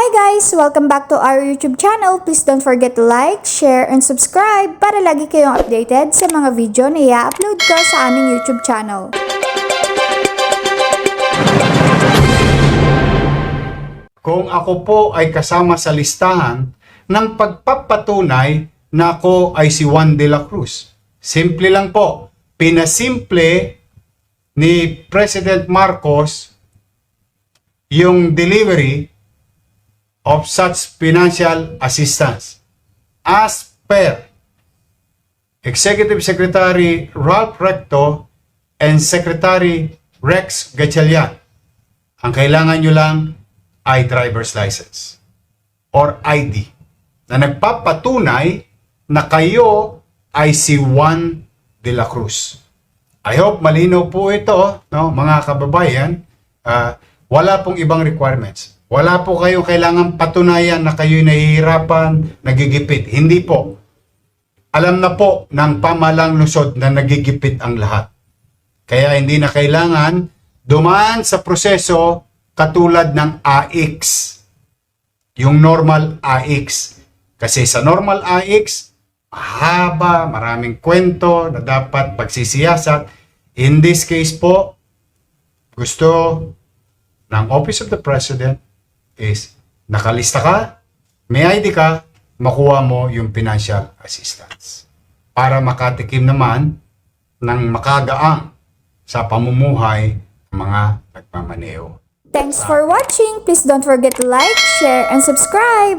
guys! Welcome back to our YouTube channel. Please don't forget to like, share, and subscribe para lagi kayong updated sa mga video na i-upload ko sa aming YouTube channel. Kung ako po ay kasama sa listahan ng pagpapatunay na ako ay si Juan de la Cruz. Simple lang po, pinasimple ni President Marcos yung delivery of such financial assistance as per Executive Secretary Ralph Recto and Secretary Rex Gatchalian. Ang kailangan nyo lang ay driver's license or ID na nagpapatunay na kayo ay si Juan de la Cruz. I hope malinaw po ito, no, mga kababayan. Wala pong ibang requirements. Wala po kayong kailangan patunayan na kayo'y nahihirapan, nagigipit. Hindi po. Alam na po ng pamahalang lungsod na nagigipit ang lahat. Kaya hindi na kailangan dumaan sa proseso katulad ng AX. Yung normal AX. Kasi sa normal AX, mahaba, maraming kwento na dapat pagsisiyasat. In this case po, gusto ng Office of the President is nakalista ka, may ID ka, makuha mo yung financial assistance. Para makatikim naman ng makagaang sa pamumuhay ng mga nagmamaneho. Thanks for watching! Please don't forget to like, share, and subscribe!